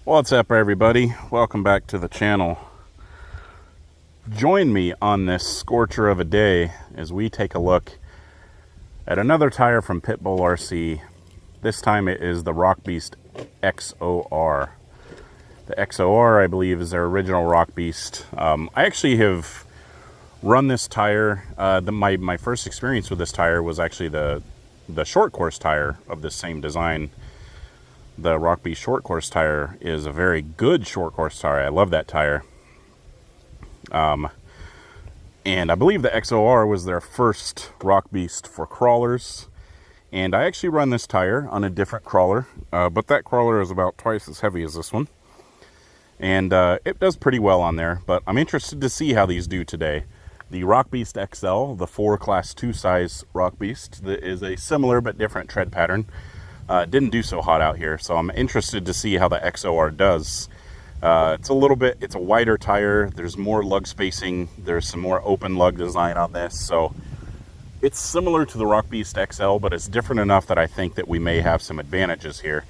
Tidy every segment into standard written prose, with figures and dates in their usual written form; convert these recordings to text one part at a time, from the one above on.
What's up, everybody? Welcome back to the channel. Join me on this scorcher of a day as we take a look at another tire from Pitbull RC. This time it is the Rock Beast XOR. The XOR, I believe, is their original Rock Beast. I actually have run this tire. My first experience with this tire was actually the short course tire of this same design. The Rock Beast short course tire is a very good short course tire. I love that tire. And I believe the XOR was their first Rock Beast for crawlers. And I actually run this tire on a different crawler, but that crawler is about twice as heavy as this one. And it does pretty well on there, but I'm interested to see how these do today. The Rock Beast XL, the 4 Class 2 size Rock Beast, that is a similar but different tread pattern. Didn't do so hot out here, so I'm interested to see how the XOR does. It's a wider tire. There's more lug spacing. There's some more open lug design on this, so it's similar to the Rock Beast XL, but it's different enough that I think that we may have some advantages here.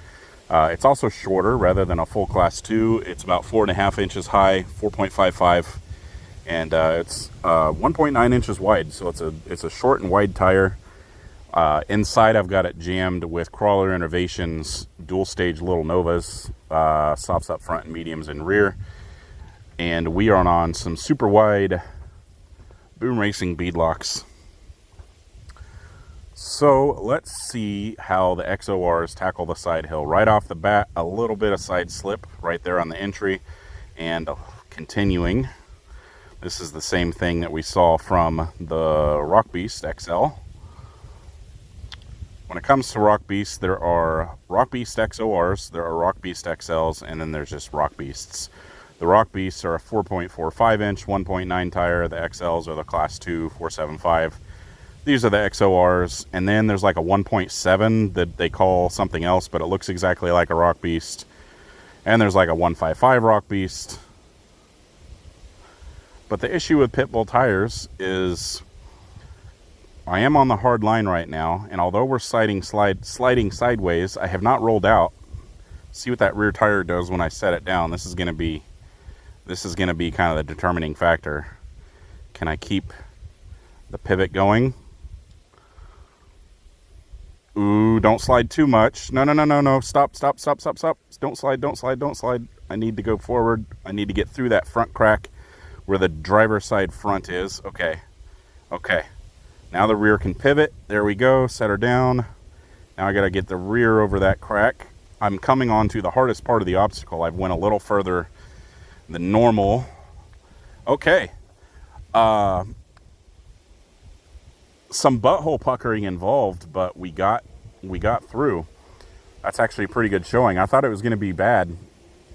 It's also shorter rather than a full Class 2. It's about 4.5 inches high, 4.55, and it's 1.9 inches wide. So it's a short and wide tire. Inside, I've got it jammed with Crawler Innovations dual stage Little Novas, softs up front and mediums in rear. And we are on some super wide Boom Racing beadlocks. So let's see how the XORs tackle the side hill. Right off the bat, a little bit of side slip right there on the entry. And continuing, this is the same thing that we saw from the Rock Beast XL. When it comes to Rock Beast, there are Rock Beast XORs, there are Rock Beast XLs, and then there's just Rock Beasts. The Rock Beasts are a 4.45 inch, 1.9 tire. The XLs are the Class 2, 4.75. These are the XORs, and then there's like a 1.7 that they call something else, but it looks exactly like a Rock Beast. And there's like a 1.55 Rock Beast. But the issue with Pitbull tires is I am on the hard line right now, and although we're sliding sideways, I have not rolled out. See what that rear tire does when I set it down. This is going to be kind of the determining factor. Can I keep the pivot going? Ooh, don't slide too much. No. Stop. Don't slide. I need to go forward. I need to get through that front crack where the driver's side front is. Okay. Now the rear can pivot. There we go. Set her down. Now I got to get the rear over that crack. I'm coming on to the hardest part of the obstacle. I've went a little further than normal. Okay. Some butthole puckering involved, but we got through. That's actually a pretty good showing. I thought it was going to be bad.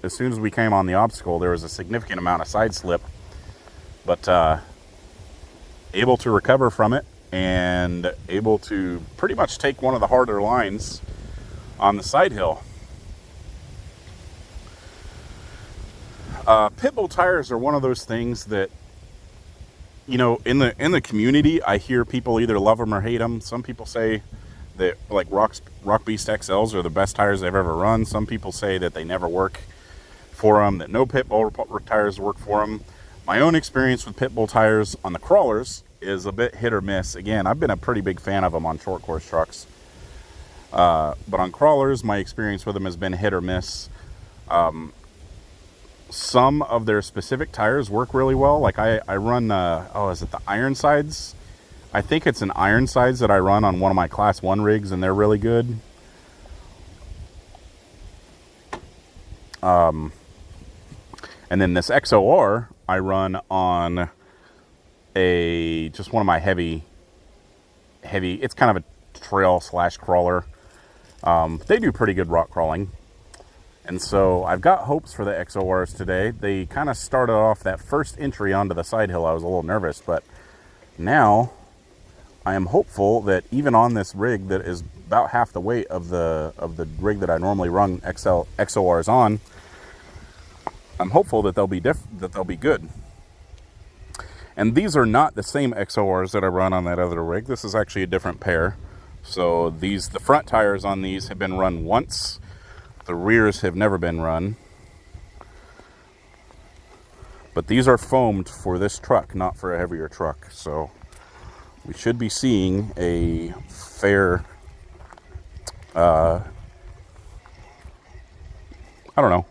As soon as we came on the obstacle, there was a significant amount of side slip, but able to recover from it. And able to pretty much take one of the harder lines on the side hill. Pitbull tires are one of those things that, you know, in the community, I hear people either love them or hate them. Some people say that like Rock Beast XLs are the best tires they've ever run. Some people say that they never work for them, that no Pitbull tires work for them. My own experience with Pitbull tires on the crawlers is a bit hit or miss. Again, I've been a pretty big fan of them on short course trucks. But on crawlers, my experience with them has been hit or miss. Some of their specific tires work really well. Like I run, is it the Ironsides? I think it's an Ironsides that I run on one of my Class 1 rigs, and they're really good. And then this XOR I run on just one of my heavy, it's kind of a trail / crawler. They do pretty good rock crawling. And so I've got hopes for the XORs today. They kind of started off that first entry onto the side hill. I was a little nervous, but now I am hopeful that even on this rig that is about half the weight of the rig that I normally run XORs on, I'm hopeful that they'll be good. And these are not the same XORs that I run on that other rig. This is actually a different pair. So the front tires on these have been run once. The rears have never been run. But these are foamed for this truck, not for a heavier truck. So we should be seeing a fair,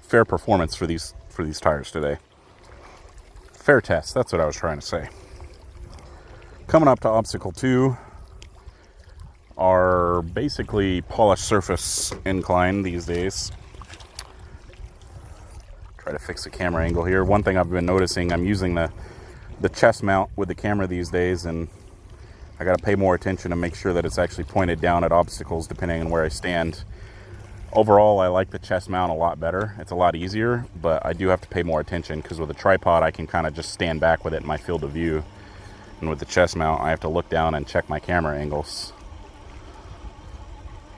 fair performance for these tires today. Fair test, that's what I was trying to say. Coming up to obstacle 2, are basically polished surface incline these days. Try to fix the camera angle here. One thing I've been noticing, I'm using the chest mount with the camera these days, and I got to pay more attention to make sure that it's actually pointed down at obstacles depending on where I stand. Overall, I like the chest mount a lot better. It's a lot easier, but I do have to pay more attention because with a tripod, I can kind of just stand back with it in my field of view. And with the chest mount, I have to look down and check my camera angles.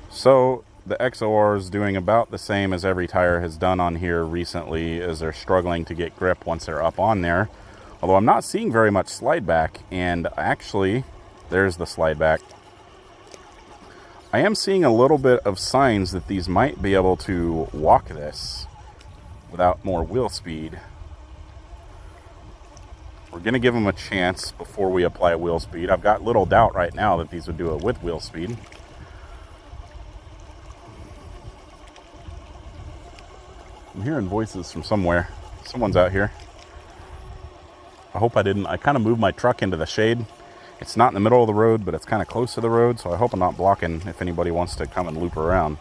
So the XOR is doing about the same as every tire has done on here recently, as they're struggling to get grip once they're up on there. Although I'm not seeing very much slide back, and actually, there's the slide back. I am seeing a little bit of signs that these might be able to walk this without more wheel speed. We're going to give them a chance before we apply wheel speed. I've got little doubt right now that these would do it with wheel speed. I'm hearing voices from somewhere. Someone's out here. I hope I didn't. I kind of moved my truck into the shade. It's not in the middle of the road, but it's kind of close to the road, so I hope I'm not blocking if anybody wants to come and loop around.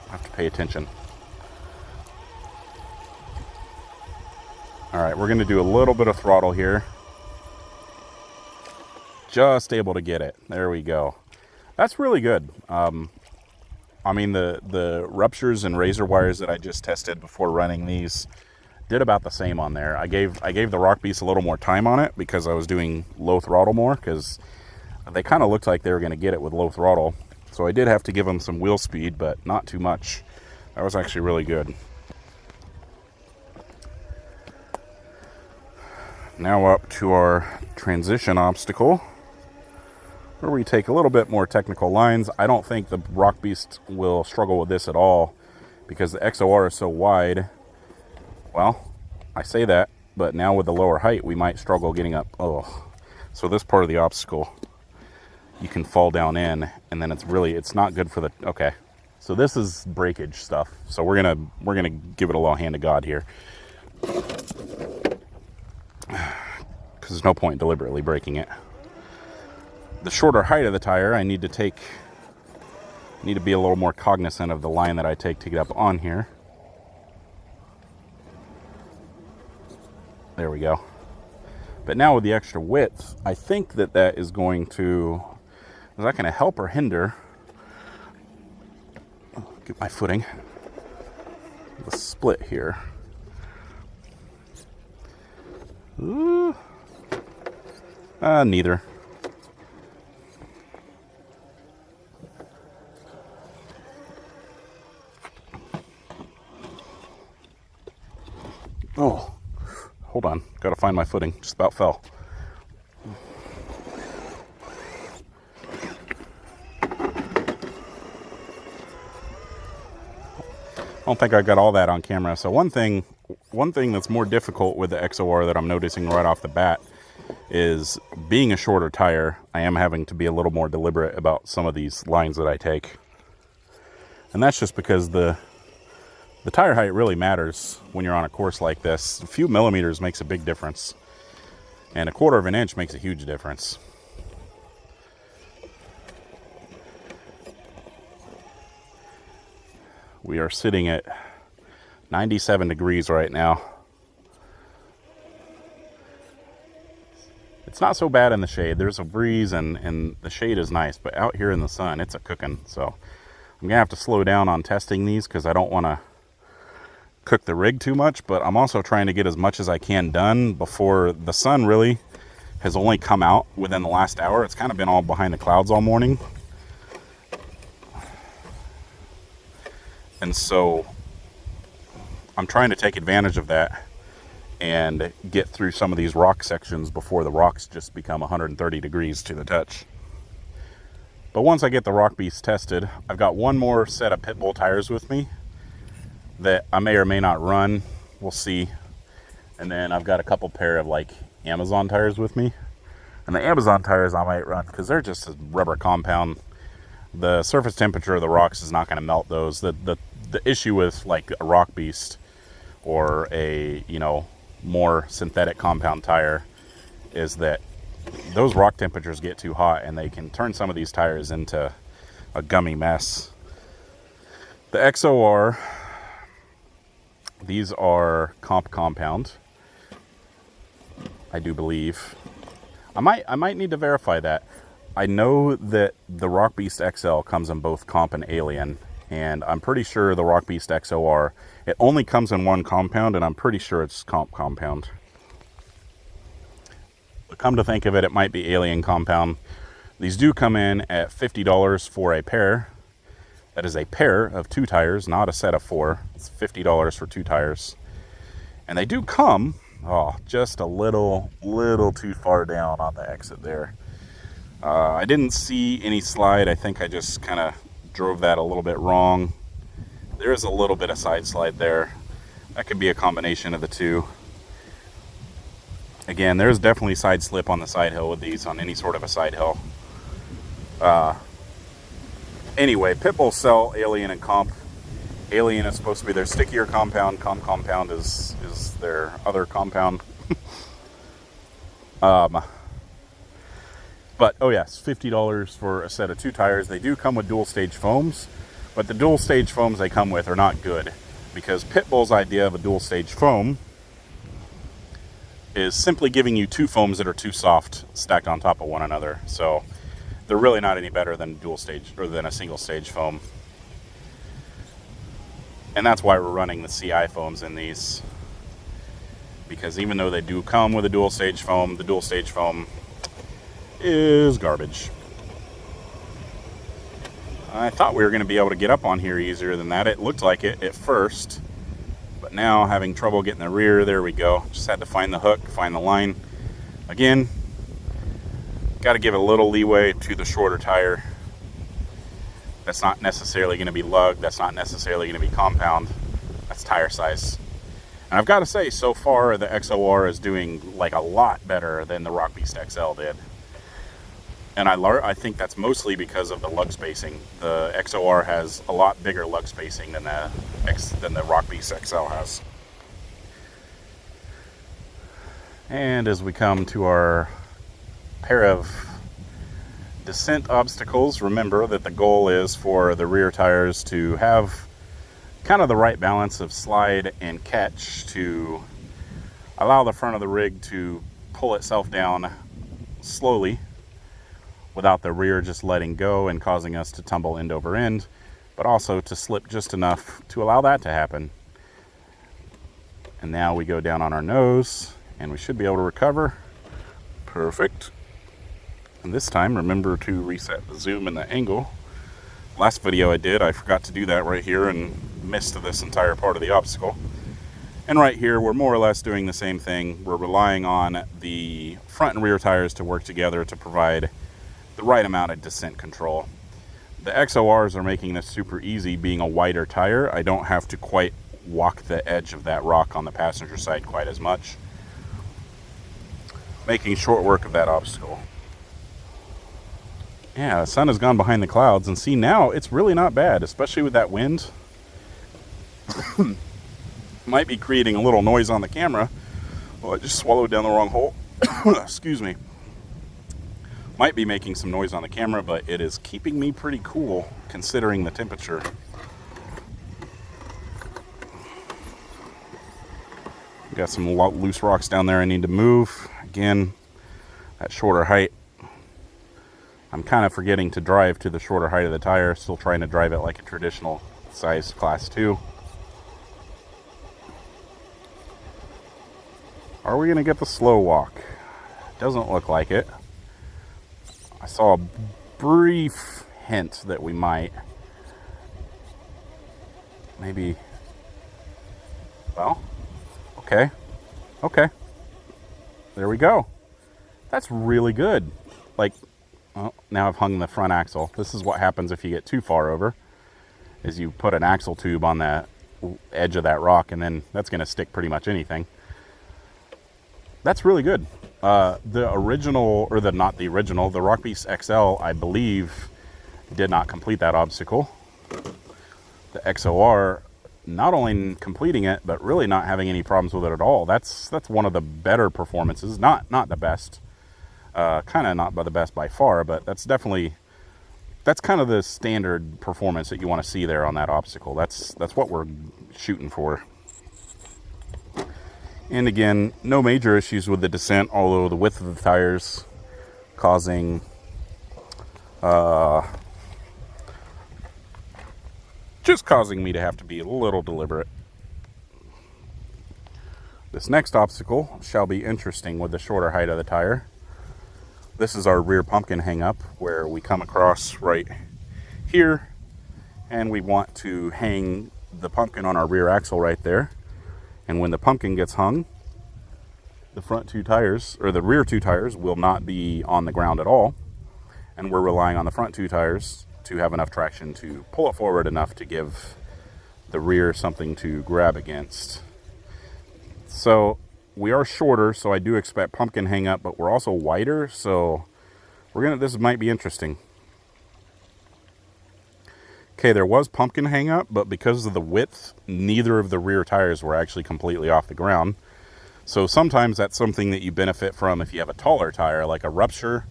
I have to pay attention. All right, we're going to do a little bit of throttle here. Just able to get it. There we go. That's really good. I mean, the ruptures and razor wires that I just tested before running these did about the same on there. I gave the Rock Beast a little more time on it because I was doing low throttle more, because they kind of looked like they were going to get it with low throttle. So I did have to give them some wheel speed, but not too much. That was actually really good. Now up to our transition obstacle, where we take a little bit more technical lines. I don't think the Rock Beast will struggle with this at all because the XOR is so wide. Well, I say that, but now with the lower height, we might struggle getting up. Oh, so this part of the obstacle, you can fall down in, and then it's not good for the, okay. So this is breakage stuff. So we're gonna give it a little hand of God here, because there's no point deliberately breaking it. The shorter height of the tire, I need to be a little more cognizant of the line that I take to get up on here. There we go. But now with the extra width, I think that is going to, is that going to help or hinder? Get my footing. The split here. Ooh. Neither. Oh, hold on. Got to find my footing. Just about fell. I don't think I got all that on camera. So one thing that's more difficult with the XOR that I'm noticing right off the bat is, being a shorter tire, I am having to be a little more deliberate about some of these lines that I take. And that's just because the tire height really matters when you're on a course like this. A few millimeters makes a big difference, and a 1/4 of an inch makes a huge difference. We are sitting at 97 degrees right now. It's not so bad in the shade. There's a breeze and the shade is nice, but out here in the sun, it's a cooking. So I'm gonna have to slow down on testing these because I don't want to cook the rig too much, but I'm also trying to get as much as I can done before the sun really has only come out within the last hour. It's kind of been all behind the clouds all morning. And so I'm trying to take advantage of that and get through some of these rock sections before the rocks just become 130 degrees to the touch. But once I get the Rock Beast tested, I've got one more set of Pitbull tires with me that I may or may not run. We'll see. And then I've got a couple pair of like Amazon tires with me. And the Amazon tires I might run because they're just a rubber compound. The surface temperature of the rocks is not going to melt those. The issue with like a Rock Beast or a, you know, more synthetic compound tire is that those rock temperatures get too hot and they can turn some of these tires into a gummy mess. The XOR, these are compound, I do believe. I might need to verify that. I know that the Rock Beast XL comes in both comp and alien, and I'm pretty sure the Rock Beast XOR, it only comes in one compound, and I'm pretty sure it's compound. But come to think of it, it might be alien compound. These do come in at $50 for a pair. That is a pair of 2 tires, not a set of 4. It's $50 for 2 tires. And they do come, just a little too far down on the exit there. I didn't see any slide. I think I just kind of drove that a little bit wrong. There is a little bit of side slide there. That could be a combination of the two. Again, there's definitely side slip on the side hill with these, on any sort of a side hill. Anyway, Pitbull sell alien and comp. Alien is supposed to be their stickier compound. Compound is their other compound. But, oh yes, $50 for a set of 2 tires. They do come with dual stage foams, but the dual stage foams they come with are not good, because Pitbull's idea of a dual stage foam is simply giving you 2 foams that are too soft stacked on top of one another. So they're really not any better than dual stage or than a single stage foam. And that's why we're running the CI foams in these, because even though they do come with a dual stage foam, the dual stage foam is garbage. I thought we were going to be able to get up on here easier than that. It looked like it at first, but now having trouble getting the rear. There we go. Just had to find the hook, find the line. Again, got to give a little leeway to the shorter tire. That's not necessarily going to be lug. That's not necessarily going to be compound. That's tire size. And I've got to say, so far the XOR is doing like a lot better than the Rock Beast XL did. And I think that's mostly because of the lug spacing. The XOR has a lot bigger lug spacing than the Rock Beast XL has. And as we come to our pair of descent obstacles, remember that the goal is for the rear tires to have kind of the right balance of slide and catch to allow the front of the rig to pull itself down slowly without the rear just letting go and causing us to tumble end over end, but also to slip just enough to allow that to happen. And now we go down on our nose and we should be able to recover. Perfect. And this time, remember to reset the zoom and the angle. Last video I did, I forgot to do that right here and missed this entire part of the obstacle. And right here, we're more or less doing the same thing. We're relying on the front and rear tires to work together to provide the right amount of descent control. The XORs are making this super easy. Being a wider tire, I don't have to quite walk the edge of that rock on the passenger side quite as much, making short work of that obstacle. Yeah, the sun has gone behind the clouds, and see, now it's really not bad, especially with that wind. Might be creating a little noise on the camera. Well, I just swallowed down the wrong hole. Excuse me. Might be making some noise on the camera, but it is keeping me pretty cool considering the temperature. Got some loose rocks down there I need to move. Again, that shorter height. I'm kind of forgetting to drive to the shorter height of the tire. Still trying to drive it like a traditional size class 2. Are we going to get the slow walk? Doesn't look like it. I saw a brief hint that we might. Maybe. Well, okay. Okay. There we go. That's really good. Like, well, now I've hung the front axle. This is what happens if you get too far over, is you put an axle tube on the edge of that rock, and then that's going to stick pretty much anything. That's really good. The original, or the not the original, the Rock Beast XL, I believe, did not complete that obstacle. The XOR, not only completing it, but really not having any problems with it at all. That's one of the better performances. Not the best. Kind of not by the best by far, but that's kind of the standard performance that you want to see there on that obstacle. That's what we're shooting for. And again, no major issues with the descent, although the width of the tires causing just causing me to have to be a little deliberate. This next obstacle shall be interesting with the shorter height of the tire. This is our rear pumpkin hang up, where we come across right here and we want to hang the pumpkin on our rear axle right there. And when the pumpkin gets hung, the front two tires, or the rear two tires, will not be on the ground at all. And we're relying on the front two tires to have enough traction to pull it forward enough to give the rear something to grab against. So we are shorter, so I do expect pumpkin hang up, but we're also wider, so this might be interesting. Okay, there was pumpkin hang up, but because of the width, neither of the rear tires were actually completely off the ground. So sometimes that's something that you benefit from if you have a taller tire, like a rupture,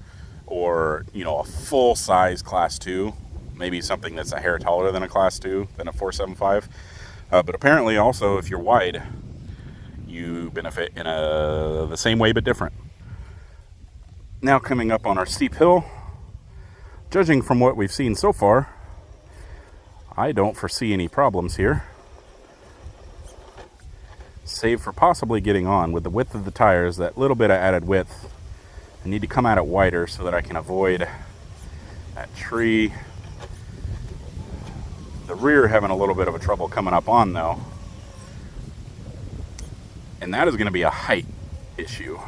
or, a full size class 2, maybe something that's a hair taller than a class 2, than a 475. But apparently also, if you're wide, you benefit in the same way but different. Now coming up on our steep hill, judging from what we've seen so far, I don't foresee any problems here, save for possibly getting on with the width of the tires. That little bit of added width, I need to come at it wider so that I can avoid that tree. The rear having a little bit of a trouble coming up on though, and that is going to be a height issue.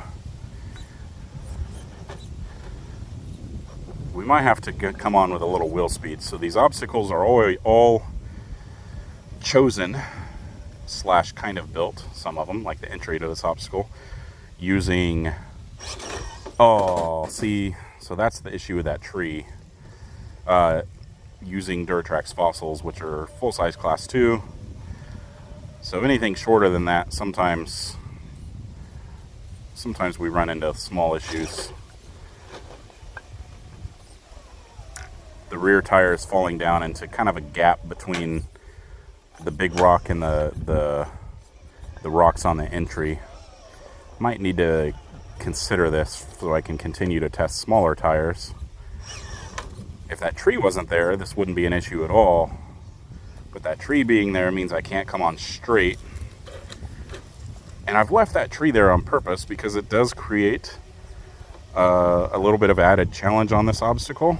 We might have to come on with a little wheel speed. So these obstacles are all chosen / kind of built, some of them, like the entry to this obstacle, using, so that's the issue with that tree, using Durtrax fossils, which are full-size class 2. So anything shorter than that, sometimes we run into small issues. The rear tire is falling down into kind of a gap between the big rock and the rocks on the entry. Might need to consider this so I can continue to test smaller tires. If that tree wasn't there, this wouldn't be an issue at all. But that tree being there means I can't come on straight. And I've left that tree there on purpose because it does create a little bit of added challenge on this obstacle.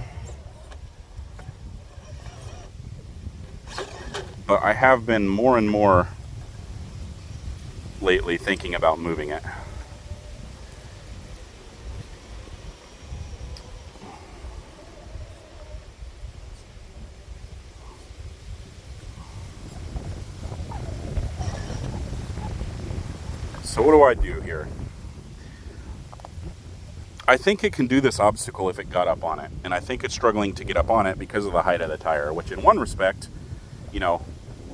But I have been more and more lately thinking about moving it. So what do I do here? I think it can do this obstacle if it got up on it. And I think it's struggling to get up on it because of the height of the tire, which in one respect,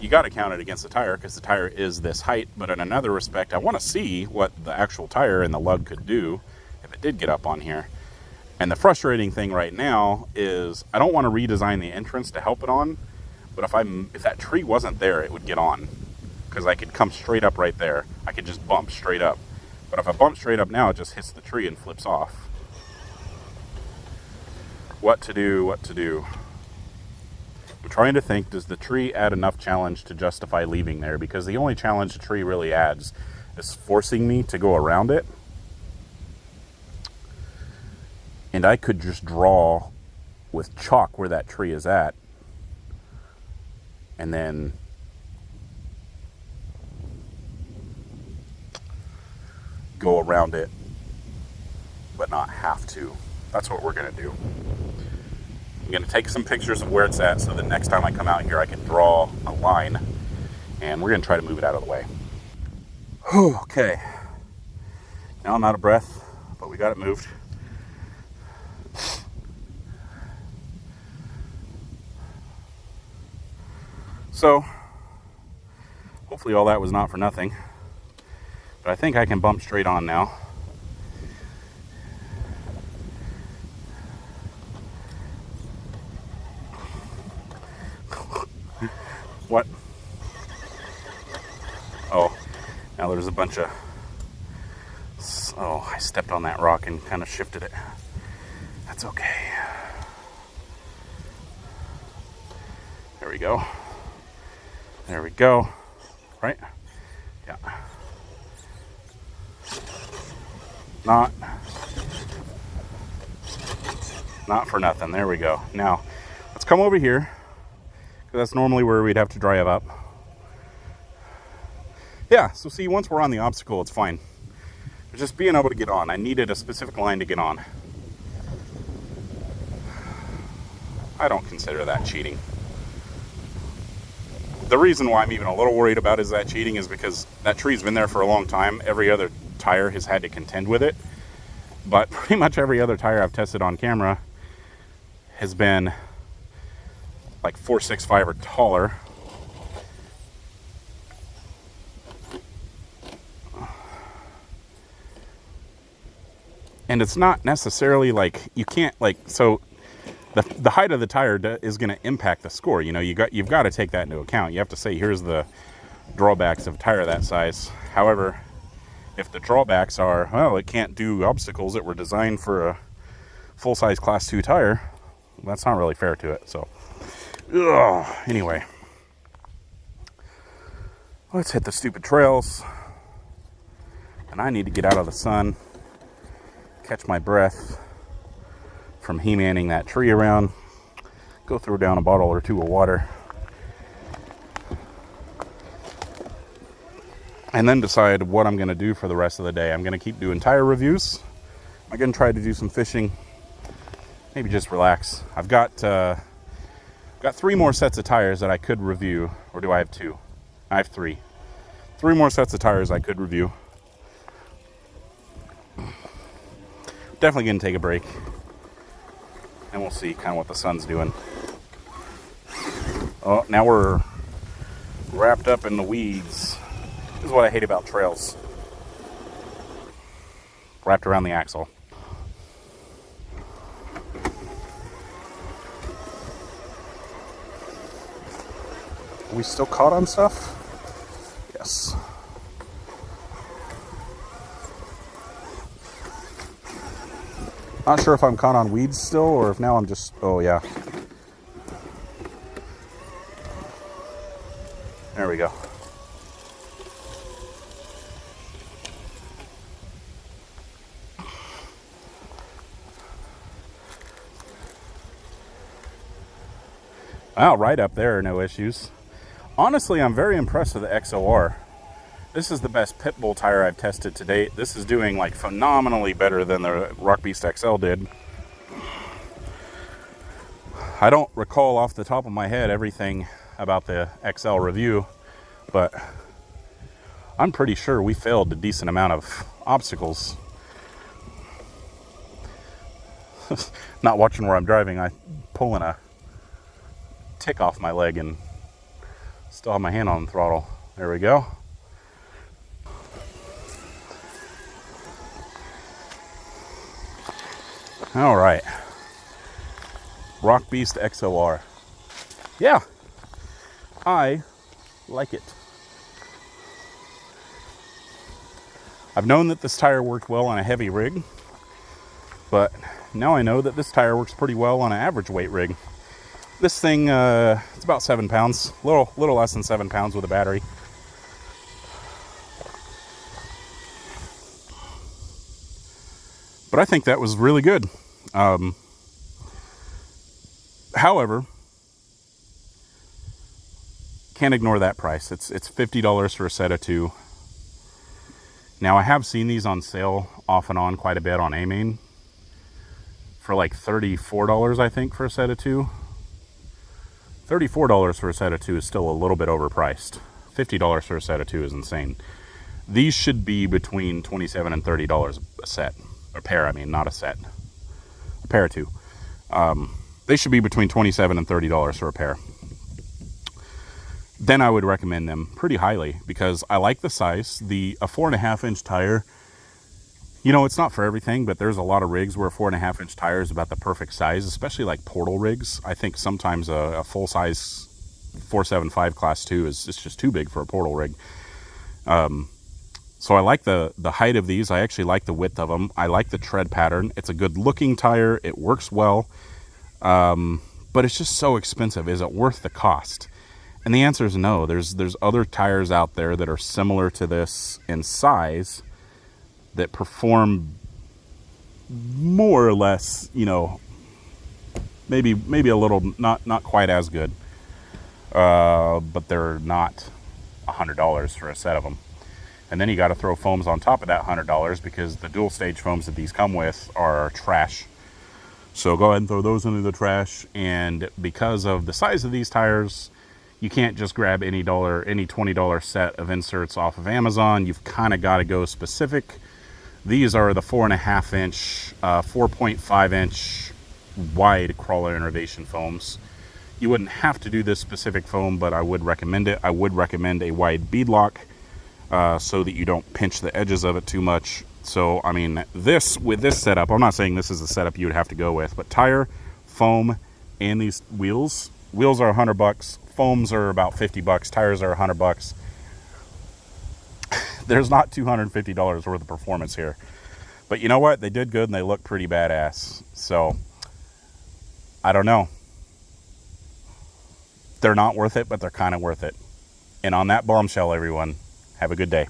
you got to count it against the tire because the tire is this height. But in another respect, I want to see what the actual tire and the lug could do if it did get up on here. And the frustrating thing right now is I don't want to redesign the entrance to help it on. But if that tree wasn't there, it would get on because I could come straight up right there. I could just bump straight up. But if I bump straight up now, it just hits the tree and flips off. What to do? I'm trying to think, does the tree add enough challenge to justify leaving there? Because the only challenge the tree really adds is forcing me to go around it. And I could just draw with chalk where that tree is at. And then go around it, but not have to. That's what we're going to do. I'm going to take some pictures of where it's at so that next time I come out here I can draw a line, and we're going to try to move it out of the way. Okay. Now I'm out of breath, but we got it moved. So, hopefully all that was not for nothing. But I think I can bump straight on now. What? Oh, now there's a bunch of... Oh, I stepped on that rock and kind of shifted it. That's okay. There we go. There we go. Right? Yeah. Not for nothing. There we go. Now, let's come over here, because that's normally where we'd have to drive up. Yeah, so see, once we're on the obstacle, it's fine. But just being able to get on. I needed a specific line to get on. I don't consider that cheating. The reason why I'm even a little worried about is that cheating is because that tree's been there for a long time. Every other tire has had to contend with it. But pretty much every other tire I've tested on camera has been like 465 or taller. And it's not necessarily like you can't like, so the height of the tire is going to impact the score. You know, you've got to take that into account. You have to say, here's the drawbacks of a tire that size. However, if the drawbacks are, well, it can't do obstacles that were designed for a full-size Class 2 tire, that's not really fair to it. So, anyway, let's hit the stupid trails. And I need to get out of the sun, catch my breath from he-manning that tree around, go throw down a bottle or two of water, and then decide what I'm going to do for the rest of the day. I'm going to keep doing tire reviews. I'm going to try to do some fishing, maybe just relax. I've got 3 more sets of tires that I could review, or do I have 2? I have 3. 3 more sets of tires I could review. Definitely going to take a break. And we'll see kind of what the sun's doing. Oh, now we're wrapped up in the weeds. This is what I hate about trails. Wrapped around the axle. Are we still caught on stuff? Yes. Not sure if I'm caught on weeds still, or if now I'm just, oh yeah. There we go. Wow, right up there, no issues. Honestly, I'm very impressed with the XOR. This is the best Pitbull tire I've tested to date. This is doing like phenomenally better than the Rock Beast XL did. I don't recall off the top of my head everything about the XL review, but I'm pretty sure we failed a decent amount of obstacles. Not watching where I'm driving, I'm pulling a tick off my leg and still have my hand on the throttle. There we go. All right, Rock Beast XOR. Yeah, I like it. I've known that this tire worked well on a heavy rig, but now I know that this tire works pretty well on an average weight rig. This thing, it's about 7 pounds, little less than 7 pounds with a battery. But I think that was really good. However, can't ignore that price. It's $50 for a set of 2. Now I have seen these on sale off and on quite a bit on AMain for like $34, I think, for a set of 2. $34 for a set of 2 is still a little bit overpriced. $50 for a set of 2 is insane. These should be between $27 and $30 a set. A pair, I mean, not a set. A pair of two. They should be between $27 and $30 for a pair. Then I would recommend them pretty highly because I like the size. A 4.5-inch tire, you know, it's not for everything, but there's a lot of rigs where a 4.5-inch tire is about the perfect size, especially like portal rigs. I think sometimes a full-size 475 class 2 is just too big for a portal rig. So I like the height of these. I actually like the width of them. I like the tread pattern. It's a good looking tire. It works well. But it's just so expensive. Is it worth the cost? And the answer is no. There's other tires out there that are similar to this in size that perform more or less, you know, maybe a little, not quite as good. But they're not $100 for a set of them. And then you got to throw foams on top of that $100 because the dual stage foams that these come with are trash. So go ahead and throw those into the trash. And because of the size of these tires, you can't just grab any $20 set of inserts off of Amazon. You've kind of got to go specific. These are the 4.5-inch, 4.5-inch wide crawler innervation foams. You wouldn't have to do this specific foam, but I would recommend it. I would recommend a wide beadlock so that you don't pinch the edges of it too much. So, I mean, with this setup, I'm not saying this is the setup you would have to go with, but tire, foam, and these wheels are $100. Foams are about $50. Tires are $100. There's not $250 worth of performance here. But you know what? They did good and they look pretty badass. So, I don't know. They're not worth it, but they're kind of worth it. And on that bombshell, everyone, have a good day.